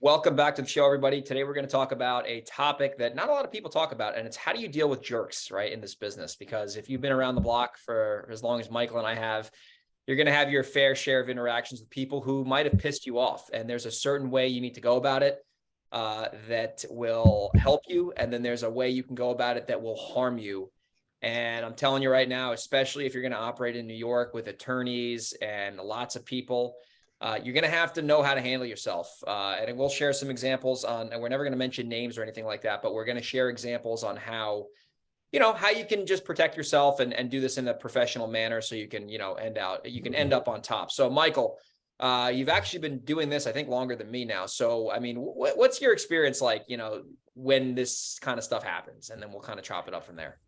Welcome back to the show, everybody. Today, we're going to talk about a topic that not a lot of people talk about, and it's how do you deal with jerks, right, in this business? Because if you've been around the block for as long as Michael and I have, you're going to have your fair share of interactions with people who might have pissed you off. And there's a certain way you need to go about it that will help you. And then there's a way you can go about it that will harm you. And I'm telling you right now, especially if you're going to operate in New York with attorneys and lots of people, you're going to have to know how to handle yourself. And we'll share some examples on, and we're never going to mention names or anything like that, but we're going to share examples on how you can just protect yourself and do this in a professional manner so you can, end up on top. So Michael, you've actually been doing this, I think, longer than me now. So, I mean, what's your experience like, when this kind of stuff happens? And then we'll kind of chop it up from there.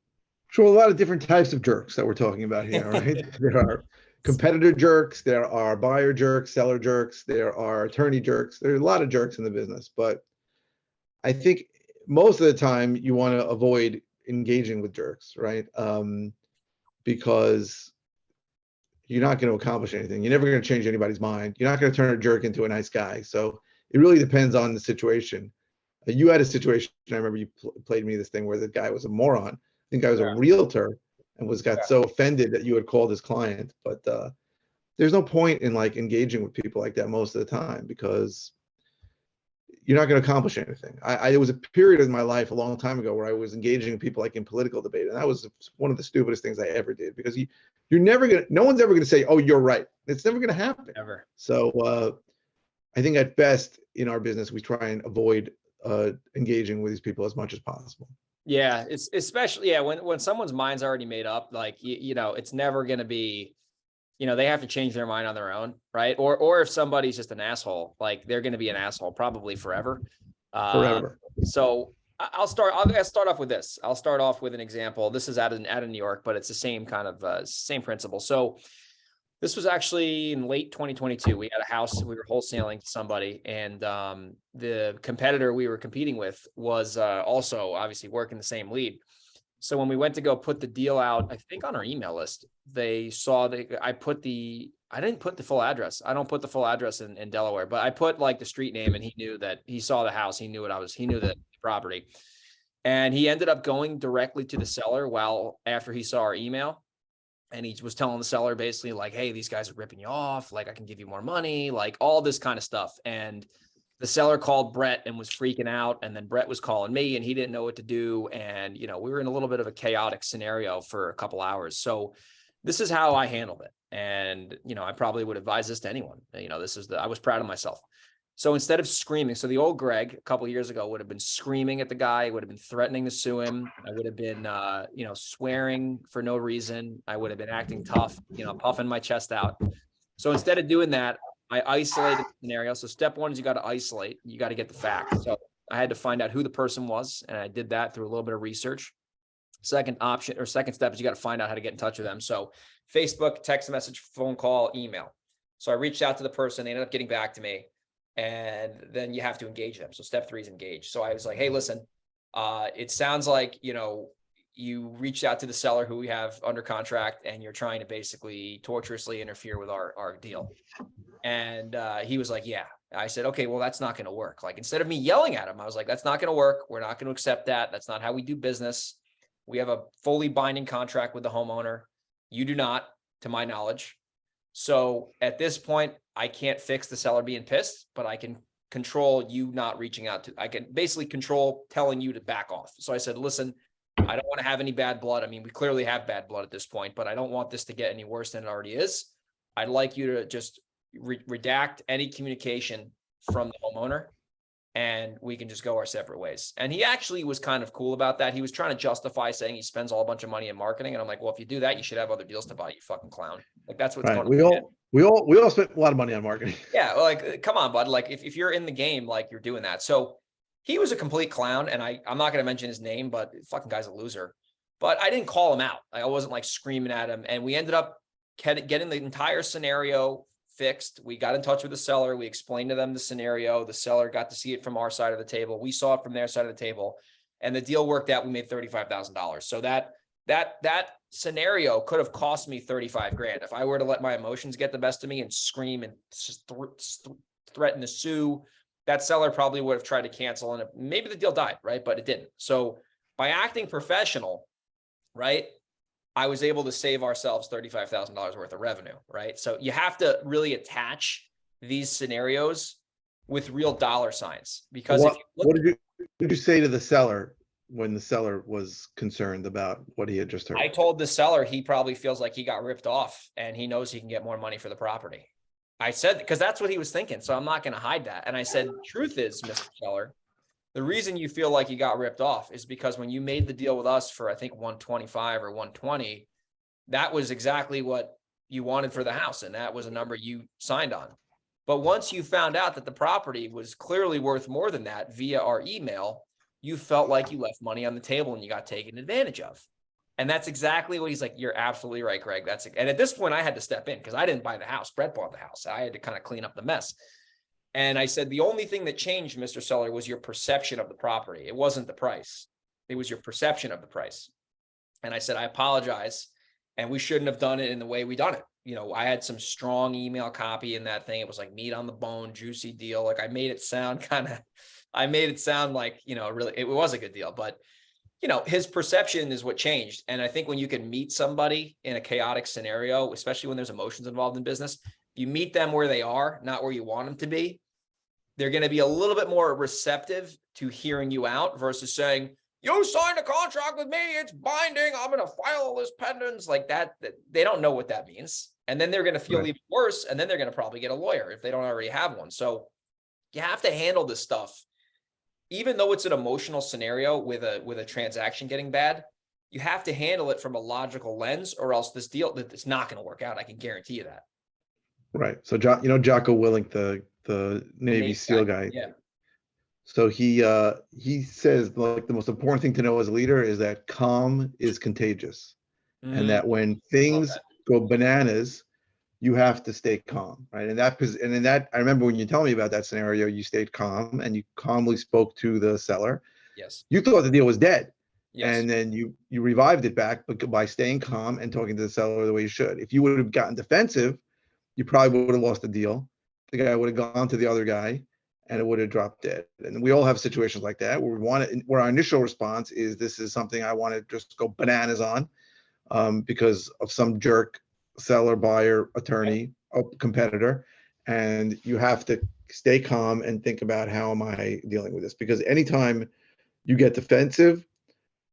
So a lot of different types of jerks that we're talking about here, right? There are competitor jerks, there are buyer jerks, seller jerks, there are attorney jerks. There are a lot of jerks in the business, but I think most of the time you want to avoid engaging with jerks, right? Because you're not going to accomplish anything. You're never going to change anybody's mind. You're not going to turn a jerk into a nice guy. So it really depends on the situation. You had a situation, I remember you played me this thing where the guy was a moron. I think I was a realtor and got so offended that you had called his client. But there's no point in like engaging with people like that most of the time because you're not going to accomplish anything. There was a period in my life a long time ago where I was engaging with people like in political debate, and that was one of the stupidest things I ever did because you're never going to, no one's ever going to say, oh, you're right. It's never going to happen. Ever. So I think at best in our business, we try and avoid engaging with these people as much as possible. Yeah, it's especially when someone's mind's already made up, like it's never going to be, they have to change their mind on their own, right? Or if somebody's just an asshole, like they're going to be an asshole probably forever. Forever. So I'll start off with this. I'll start off with an example. This is out of New York, but it's the same kind of same principle. So this was actually in late 2022. We had a house, we were wholesaling to somebody, and the competitor we were competing with was also obviously working the same lead. So when we went to go put the deal out, I think on our email list, they saw that I didn't put the full address. I don't put the full address in Delaware, but I put like the street name, and he knew that he saw the house. He knew he knew the property, and he ended up going directly to the seller after he saw our email. And he was telling the seller basically like, hey, these guys are ripping you off. Like, I can give you more money, like all this kind of stuff. And the seller called Brett and was freaking out. And then Brett was calling me and he didn't know what to do. And, we were in a little bit of a chaotic scenario for a couple hours. So this is how I handled it. And, I probably would advise this to anyone. I was proud of myself. So instead of screaming, so the old Greg a couple of years ago would have been screaming at the guy, would have been threatening to sue him. I would have been, swearing for no reason. I would have been acting tough, puffing my chest out. So instead of doing that, I isolated the scenario. So step one is you got to isolate. You got to get the facts. So I had to find out who the person was, and I did that through a little bit of research. Second step is you got to find out how to get in touch with them. So Facebook, text message, phone call, email. So I reached out to the person. They ended up getting back to me. And then you have to engage them. So step 3 is engage. So I was like, hey, listen, it sounds like, you reached out to the seller who we have under contract and you're trying to basically torturously interfere with our deal. And he was like, yeah. I said, okay, well, that's not going to work. Like, instead of me yelling at him, I was like, that's not going to work. We're not going to accept that. That's not how we do business. We have a fully binding contract with the homeowner. You do not, to my knowledge. So at this point, I can't fix the seller being pissed, but I can control you not reaching out I can basically control telling you to back off. So I said, listen, I don't want to have any bad blood. I mean, we clearly have bad blood at this point, but I don't want this to get any worse than it already is. I'd like you to just redact any communication from the homeowner and we can just go our separate ways. And he actually was kind of cool about that. He was trying to justify saying he spends a bunch of money in marketing. And I'm like, well, if you do that, you should have other deals to buy, you fucking clown. Like, that's what's going on. We all spent a lot of money on marketing. Yeah. Like, come on, bud. Like, if you're in the game, like, you're doing that. So he was a complete clown. And I'm not going to mention his name, but fucking guy's a loser. But I didn't call him out. I wasn't like screaming at him. And we ended up getting the entire scenario fixed. We got in touch with the seller. We explained to them the scenario. The seller got to see it from our side of the table. We saw it from their side of the table, and the deal worked out. We made $35,000. So that scenario could have cost me 35 grand. If I were to let my emotions get the best of me and scream and just threaten to sue, that seller probably would have tried to cancel and maybe the deal died, right? But it didn't. So by acting professional, right, I was able to save ourselves $35,000 worth of revenue, right? So you have to really attach these scenarios with real dollar signs, because if you look, what did you say to the seller when the seller was concerned about what he had just heard? I told the seller he probably feels like he got ripped off and he knows he can get more money for the property. I said, because that's what he was thinking. So I'm not going to hide that. And I said, truth is, Mr. Seller, the reason you feel like you got ripped off is because when you made the deal with us for, I think, 125 or 120, that was exactly what you wanted for the house. And that was a number you signed on. But once you found out that the property was clearly worth more than that via our email, you felt like you left money on the table and you got taken advantage of. And that's exactly what he's like. You're absolutely right, Greg. And at this point I had to step in because I didn't buy the house. Brett bought the house. I had to kind of clean up the mess. And I said, the only thing that changed, Mr. Seller, was your perception of the property. It wasn't the price. It was your perception of the price. And I said, I apologize. And we shouldn't have done it in the way we done it. You know, I had some strong email copy in that thing. It was like meat on the bone, juicy deal. Like I made it sound like, you know, really, it was a good deal, but you know, his perception is what changed. And I think when you can meet somebody in a chaotic scenario, especially when there's emotions involved in business, you meet them where they are, not where you want them to be. They're going to be a little bit more receptive to hearing you out versus saying, you signed a contract with me, it's binding, I'm going to file all this pendants like that. They don't know what that means. And then they're going to feel even worse. And then they're going to probably get a lawyer if they don't already have one. So you have to handle this stuff. Even though it's an emotional scenario with a transaction getting bad, you have to handle it from a logical lens, or else this deal, it's not going to work out. I can guarantee you that. Right. So, you know, Jocko Willink, the Navy SEAL guy. Yeah. So he says, like, the most important thing to know as a leader is that calm is contagious, and that when things go bananas, you have to stay calm, right? And in that, I remember when you tell me about that scenario, you stayed calm and you calmly spoke to the seller. Yes. You thought the deal was dead. Yes. And then you revived it back, but by staying calm and talking to the seller the way you should. If you would have gotten defensive, you probably would have lost the deal. The guy would have gone to the other guy and it would have dropped dead. And we all have situations like that where our initial response is, this is something I want to just go bananas on because of some jerk seller, buyer, attorney, competitor. And you have to stay calm and think about, how am I dealing with this? Because anytime you get defensive,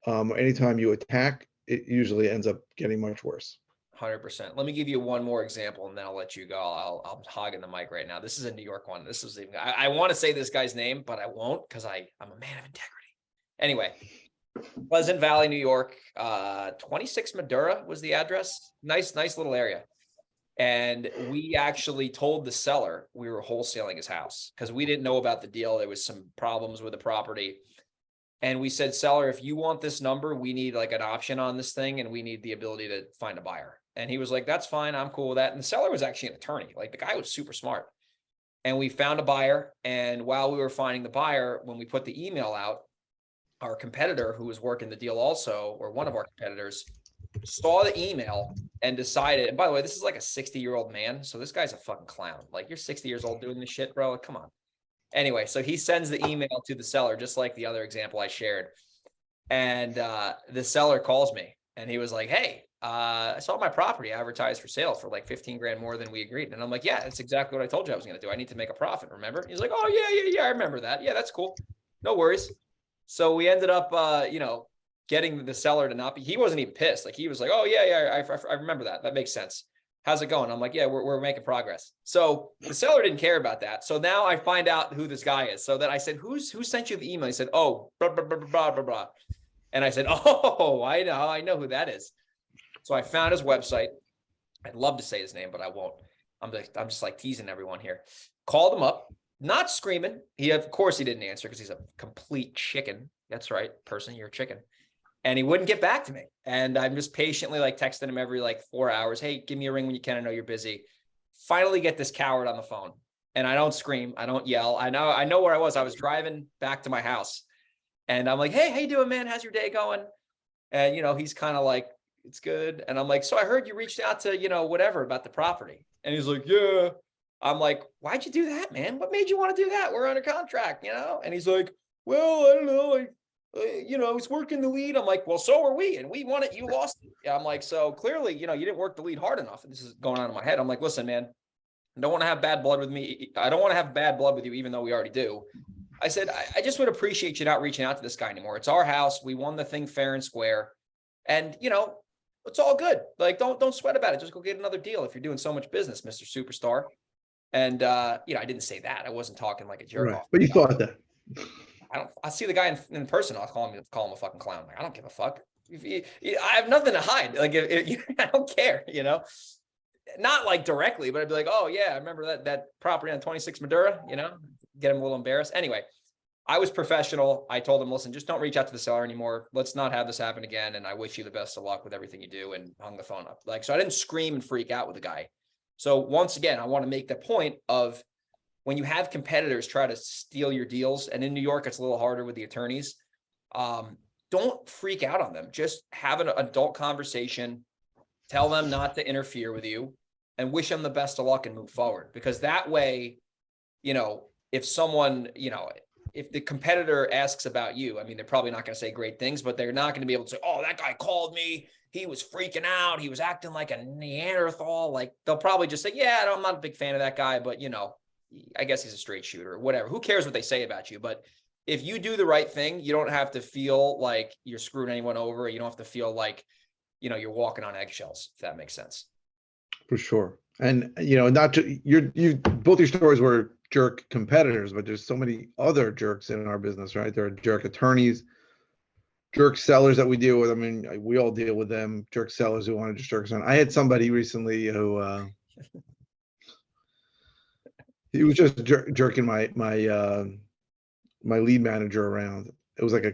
anytime you attack, it usually ends up getting much worse. 100%. Let me give you one more example and then I'll let you go. I'm hogging the mic right now. This is a New York one. This is even, I want to say this guy's name, but I won't because I'm a man of integrity. Anyway, Pleasant Valley, New York, 26 Madura was the address. Nice little area. And we actually told the seller we were wholesaling his house because we didn't know about the deal. There was some problems with the property. And we said, seller, if you want this number, we need like an option on this thing and we need the ability to find a buyer. And he was like, that's fine. I'm cool with that. And the seller was actually an attorney. Like the guy was super smart. And we found a buyer. And while we were finding the buyer, when we put the email out, our competitor who was working the deal also, or one of our competitors, saw the email and decided, and by the way, this is like a 60-year-old man. So this guy's a fucking clown. Like, you're 60 years old doing this shit, bro. Like, come on. Anyway, so he sends the email to the seller, just like the other example I shared. And the seller calls me and he was like, hey, I saw my property advertised for sale for like 15 grand more than we agreed. And I'm like, yeah, that's exactly what I told you I was going to do. I need to make a profit. Remember? He's like, oh yeah. I remember that. Yeah, that's cool. No worries. So we ended up, getting the seller to not be, he wasn't even pissed. Like he was like, oh yeah, I remember that. That makes sense. How's it going? I'm like, yeah, we're making progress. So the seller didn't care about that. So now I find out who this guy is. So that I said, who sent you the email? He said, oh, blah, blah, blah, blah, blah, blah. And I said, oh, I know who that is. So I found his website. I'd love to say his name, but I won't. I'm just like teasing everyone here. Called him up, not screaming. Of course he didn't answer because he's a complete chicken. That's right, person, you're a chicken. And he wouldn't get back to me. And I'm just patiently like texting him every like 4 hours. Hey, give me a ring when you can. I know you're busy. Finally get this coward on the phone. And I don't scream. I don't yell. I know where I was. I was driving back to my house. And I'm like, hey, how you doing, man? How's your day going? And, he's kind of like, it's good. And I'm like, so I heard you reached out to, whatever about the property. And he's like, yeah, I'm like, why'd you do that, man? What made you want to do that? We're under contract, And he's like, well, I don't know. I was working the lead. I'm like, well, so are we. And we won it. You lost it. Yeah, I'm like, so clearly, you didn't work the lead hard enough. And this is going on in my head. I'm like, listen, man, I don't want to have bad blood with me. I don't want to have bad blood with you, even though we already do. I said, I just would appreciate you not reaching out to this guy anymore. It's our house. We won the thing fair and square. And, it's all good. Like, don't sweat about it. Just go get another deal if you're doing so much business, Mr. Superstar. And, I didn't say that. I wasn't talking like a jerk Right. off. But you thought that. I see the guy in person. I'll call him a fucking clown. Like, I don't give a fuck. I have nothing to hide. Like, I don't care, not like directly, but I'd be like, oh yeah, I remember that property on 26 Madura, get him a little embarrassed. Anyway, I was professional. I told him, listen, just don't reach out to the seller anymore. Let's not have this happen again. And I wish you the best of luck with everything you do, and hung the phone up. Like, so I didn't scream and freak out with the guy. So once again, I want to make the point of when you have competitors try to steal your deals, and in New York, it's a little harder with the attorneys. Don't freak out on them. Just have an adult conversation, tell them not to interfere with you, and wish them the best of luck and move forward. Because that way, if someone, if the competitor asks about you, I mean, they're probably not going to say great things, but they're not going to be able to say, oh, that guy called me. He was freaking out. He was acting like a Neanderthal. Like, they'll probably just say, yeah, I'm not a big fan of that guy, but I guess he's a straight shooter or whatever. Who cares what they say about you? But if you do the right thing, you don't have to feel like you're screwing anyone over. You don't have to feel like, you're walking on eggshells, if that makes sense. For sure. And, not to, you both your stories were jerk competitors, but there's so many other jerks in our business, right? There are jerk attorneys, jerk sellers that we deal with. I mean, we all deal with them, jerk sellers who want to just jerk us on. I had somebody recently who, he was just jerking my lead manager around. It was like a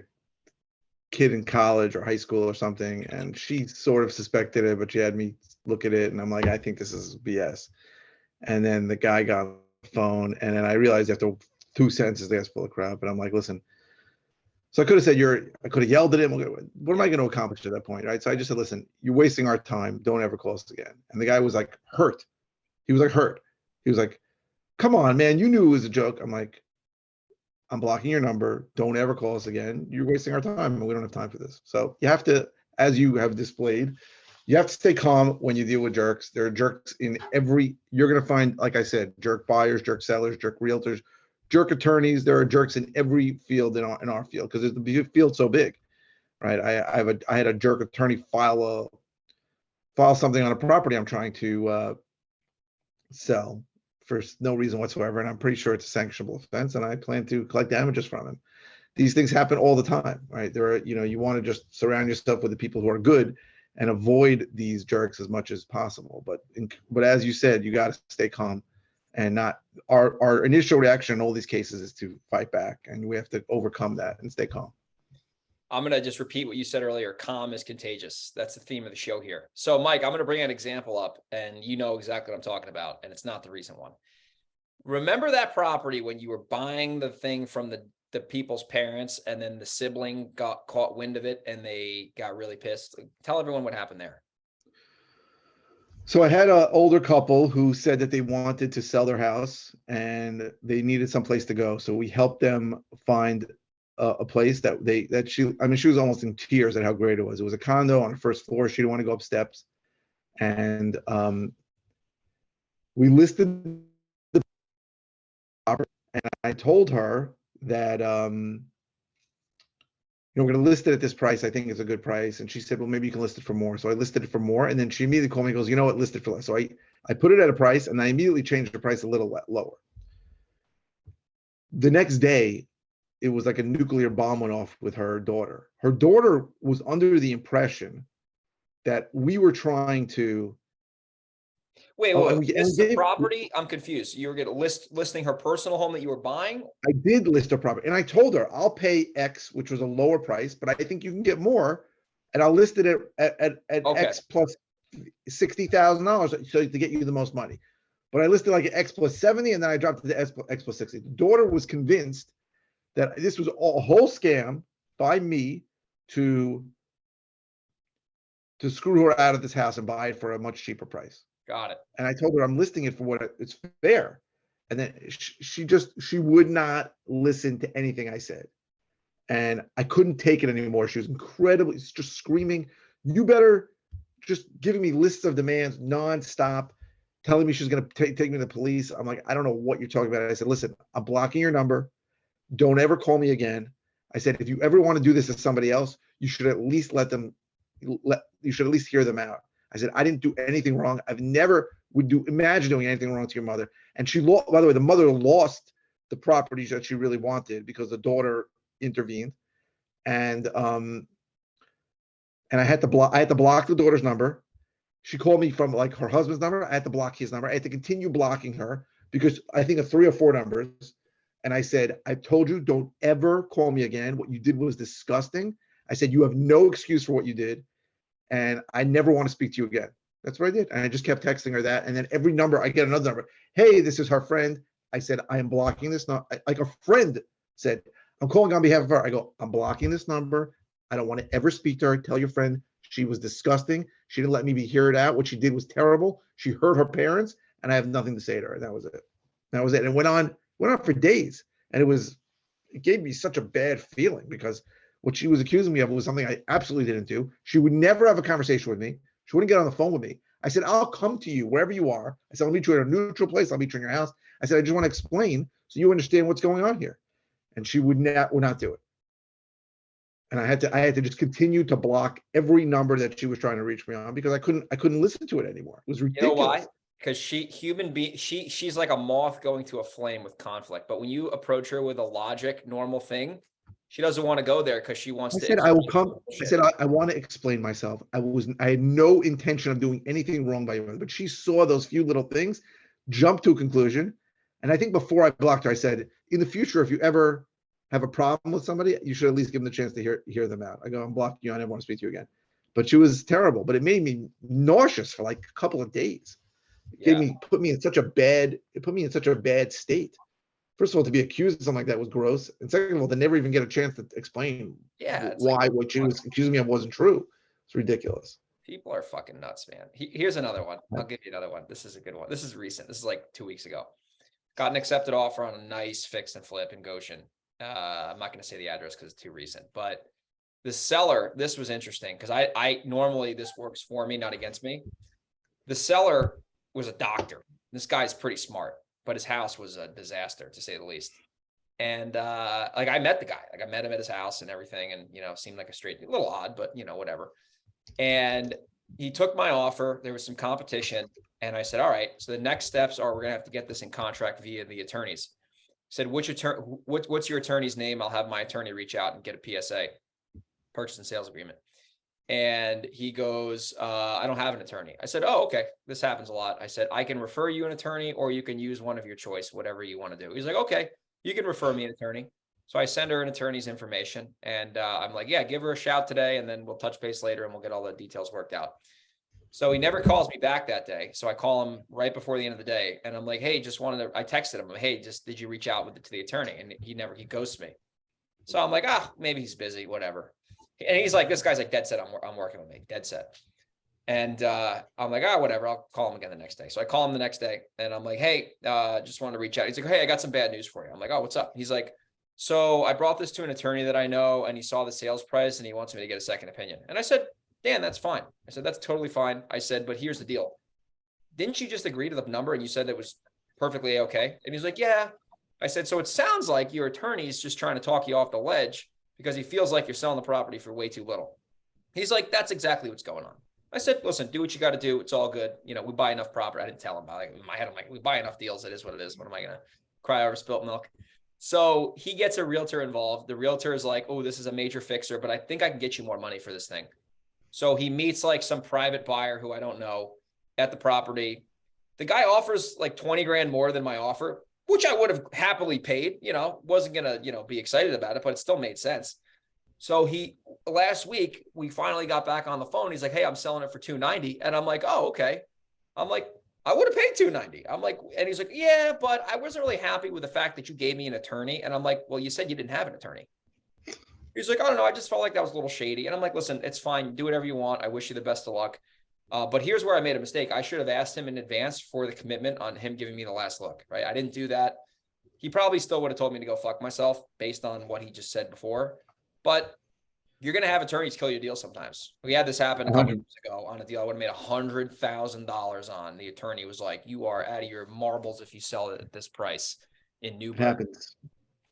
kid in college or high school or something, and she sort of suspected it, but she had me look at it, and I'm like, I think this is BS. And then the guy got on the phone, and then I realized after 2 sentences, the guy's full of crap, and I'm like, listen. So I could have said, I could have yelled at him. What am I going to accomplish at that point, right? So I just said, listen, you're wasting our time. Don't ever call us again. And the guy was like hurt. He was like hurt. He was like, come on, man, you knew it was a joke. I'm like, I'm blocking your number. Don't ever call us again. You're wasting our time, and we don't have time for this. So you have to, as you have displayed, you have to stay calm when you deal with jerks. There are jerks in you're going to find, like I said, jerk buyers, jerk sellers, jerk realtors, jerk attorneys. There are jerks in every field in our field, because the field's so big, right? I had a jerk attorney file something on a property I'm trying to sell for no reason whatsoever, and I'm pretty sure it's a sanctionable offense, and I plan to collect damages from him. These things happen all the time, right? There are, you want to just surround yourself with the people who are good and avoid these jerks as much as possible. But as you said, you got to stay calm, and not our initial reaction in all these cases is to fight back, and we have to overcome that and stay calm. I'm going to just repeat what you said earlier. Calm is contagious. That's the theme of the show here. So Mike, I'm going to bring an example up, and you know exactly what I'm talking about, and it's not the recent one. Remember that property when you were buying the thing from the people's parents, and then the sibling got caught wind of it and they got really pissed? Tell everyone what happened there. So I had an older couple who said that they wanted to sell their house and they needed some place to go. So we helped them find a place she was almost in tears at how great it was. It was a condo on the first floor. She didn't want to go up steps. And we listed the property, and I told her that, we're going to list it at this price. I think it's a good price. And she said, well, maybe you can list it for more. So I listed it for more. And then she immediately called me and goes, you know what, list it for less. So I put it at a price, and I immediately changed the price a little lower. The next day, it was like a nuclear bomb went off with her daughter. Her daughter was under the impression that we were trying to. Wait, list the property? I'm confused. You were going to listing her personal home that you were buying? I did list her property, and I told her I'll pay X, which was a lower price, but I think you can get more, and I'll list it at Okay. X plus $60,000 so to get you the most money. But I listed like an X plus 70, and then I dropped it to X plus 60. The daughter was convinced that this was a whole scam by me to screw her out of this house and buy it for a much cheaper price. Got it. And I told her I'm listing it for what it's fair. And then she would not listen to anything I said. And I couldn't take it anymore. She was incredibly just screaming, you better, just giving me lists of demands nonstop, telling me she's going to take me to the police. I'm like, I don't know what you're talking about. I said, listen, I'm blocking your number. Don't ever call me again. I said, if you ever want to do this to somebody else, you should at least you should at least hear them out. I said, I didn't do anything wrong. I've never imagine doing anything wrong to your mother. And she lost, by the way, the mother lost the properties that she really wanted because the daughter intervened. And I had to block the daughter's number. She called me from like her husband's number. I had to block his number. I had to continue blocking her because I think of 3 or 4 numbers. And I said, I told you, don't ever call me again. What you did was disgusting. I said, you have no excuse for what you did. And I never want to speak to you again. That's what I did. And I just kept texting her that. And then every number, I get another number. Hey, this is her friend. I said, I am blocking this. Like a friend said, I'm calling on behalf of her. I go, I'm blocking this number. I don't want to ever speak to her. Tell your friend she was disgusting. She didn't let me hear it out. What she did was terrible. She hurt her parents, and I have nothing to say to her. And that was it. That was it. And it went on for days. And it gave me such a bad feeling because what she was accusing me of was something I absolutely didn't do. She would never have a conversation with me. She wouldn't get on the phone with me. I said, I'll come to you wherever you are. I said, I'll meet you at a neutral place. I'll meet you in your house. I said, I just want to explain so you understand what's going on here. And she would not do it. And I had to just continue to block every number that she was trying to reach me on because I couldn't listen to it anymore. It was ridiculous. You know why? Because she's like a moth going to a flame with conflict. But when you approach her with a logic, normal thing, she doesn't want to go there because she wants to. I said, I will come. I said, I want to explain myself. I had no intention of doing anything wrong by you, but she saw those few little things, jumped to a conclusion. And I think before I blocked her, I said, in the future, if you ever have a problem with somebody, you should at least give them the chance to hear them out. I go, I'm blocking you. I never want to speak to you again. But she was terrible. But it made me nauseous for like a couple of days. It put me in such a bad state. First of all, to be accused of something like that was gross. And second of all, to never even get a chance to explain why what she was accusing me of wasn't true. It's ridiculous. People are fucking nuts, man. Here's another one. I'll give you another one. This is a good one. This is recent. This is like 2 weeks ago. Got an accepted offer on a nice fix and flip in Goshen. I'm not going to say the address because it's too recent, but the seller, this was interesting because I normally this works for me, not against me. The seller was a doctor. This guy's pretty smart, but his house was a disaster to say the least. And like I met the guy, like I met him at his house and everything, and seemed like a little odd, but whatever. And he took my offer. There was some competition, and I said, all right, so the next steps are we're gonna have to get this in contract via the attorneys. Said, what's your attorney's name? I'll have my attorney reach out and get a PSA, purchase and sales agreement. And he goes, I don't have an attorney. I said, oh, okay. This happens a lot. I said, I can refer you an attorney or you can use one of your choice, whatever you want to do. He's like, okay, you can refer me an attorney. So I send her an attorney's information and I'm like, yeah, give her a shout today and then we'll touch base later and we'll get all the details worked out. So he never calls me back that day. So I call him right before the end of the day. And I'm like, hey, I texted him, hey, did you reach out to the attorney? And he ghosts me. So I'm like, maybe he's busy, whatever. And he's like, this guy's like dead set. I'm working with me, dead set. And I'm like, whatever. I'll call him again the next day. So I call him the next day and I'm like, hey, just wanted to reach out. He's like, hey, I got some bad news for you. I'm like, oh, what's up? He's like, so I brought this to an attorney that I know and he saw the sales price and he wants me to get a second opinion. And I said, Dan, that's fine. I said, that's totally fine. I said, but here's the deal. Didn't you just agree to the number and you said it was perfectly okay? And he's like, yeah. I said, so it sounds like your attorney's just trying to talk you off the ledge because he feels like you're selling the property for way too little. He's like, that's exactly what's going on. I said, listen, do what you got to do. It's all good. We buy enough property. I didn't tell him about it. In my head, I'm like, we buy enough deals. It is what it is. What am I going to cry over spilt milk? So he gets a realtor involved. The realtor is like, oh, this is a major fixer, but I think I can get you more money for this thing. So he meets like some private buyer who I don't know at the property. The guy offers like 20 grand more than my offer, which I would have happily paid, wasn't going to, be excited about it, but it still made sense. So last week, we finally got back on the phone. He's like, hey, I'm selling it for 290. And I'm like, oh, okay. I'm like, I would have paid 290. I'm like, and he's like, yeah, but I wasn't really happy with the fact that you gave me an attorney. And I'm like, well, you said you didn't have an attorney. He's like, I don't know. I just felt like that was a little shady. And I'm like, listen, it's fine. Do whatever you want. I wish you the best of luck. But here's where I made a mistake. I should have asked him in advance for the commitment on him giving me the last look, right? I didn't do that. He probably still would have told me to go fuck myself based on what he just said before. But you're going to have attorneys kill your deal sometimes. We had this happen a couple of years ago on a deal I would have made $100,000 on. The attorney was like, you are out of your marbles if you sell it at this price in It Newburgh. happens.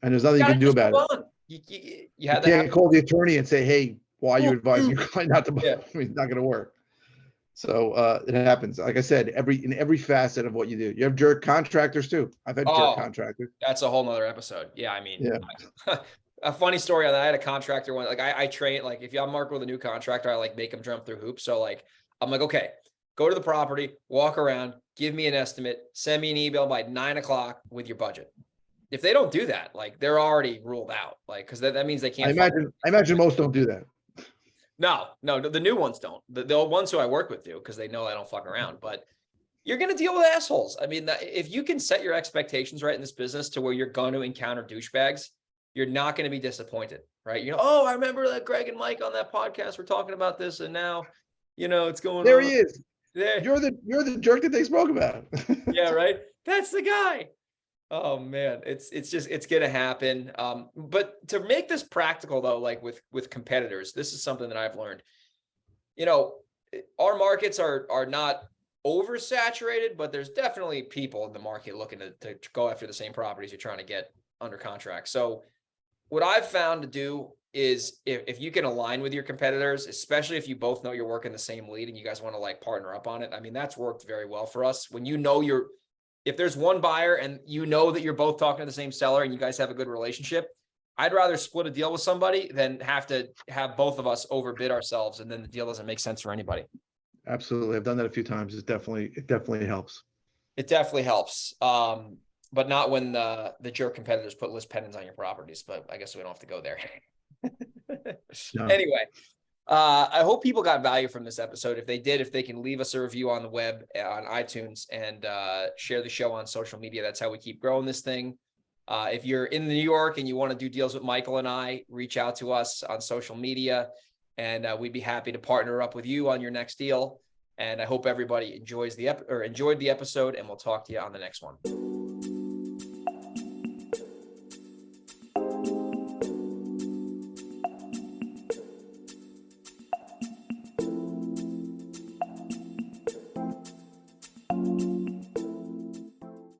And there's nothing you can do about it. You had You that can't call the attorney and say, hey, why are you advising your client not to buy? Yeah. I mean, it's not going to work. So it happens. Like I said, in every facet of what you do. You have jerk contractors too. I've had jerk contractors. That's a whole nother episode. Yeah, I mean, yeah. A funny story on that. I had a contractor one. Like I train, like if I'm working with a new contractor, I like make them jump through hoops. So like, I'm like, okay, go to the property, walk around, give me an estimate, send me an email by 9 o'clock with your budget. If they don't do that, like they're already ruled out. Like, cause that means they can't. I imagine most don't do that. No, the new ones don't. The old ones who I work with do because they know I don't fuck around. But you're going to deal with assholes. I mean, if you can set your expectations right in this business to where you're going to encounter douchebags, you're not going to be disappointed, right? You know, oh, I remember that Greg and Mike on that podcast were talking about this, and now, you know, it's going. There he is. There, you're the jerk that they spoke about. Yeah, right. That's the guy. Oh man, it's going to happen. But to make this practical though, like with competitors, this is something that I've learned. You know, our markets are not oversaturated, but there's definitely people in the market looking to go after the same properties you're trying to get under contract. So what I've found to do is if you can align with your competitors, especially if you both know you're working the same lead and you guys want to like partner up on it. I mean, that's worked very well for us. When you know if there's one buyer and you know that you're both talking to the same seller and you guys have a good relationship, I'd rather split a deal with somebody than have to have both of us overbid ourselves and then the deal doesn't make sense for anybody. Absolutely. I've done that a few times. It definitely helps. It definitely helps. But not when the jerk competitors put list pendants on your properties, but I guess we don't have to go there. No. Anyway, I hope people got value from this episode. If they did, if they can leave us a review on the web, on iTunes, and share the show on social media, that's how we keep growing this thing. If you're in New York and you want to do deals with Michael and I, reach out to us on social media, and we'd be happy to partner up with you on your next deal. And I hope everybody enjoyed the episode, and we'll talk to you on the next one.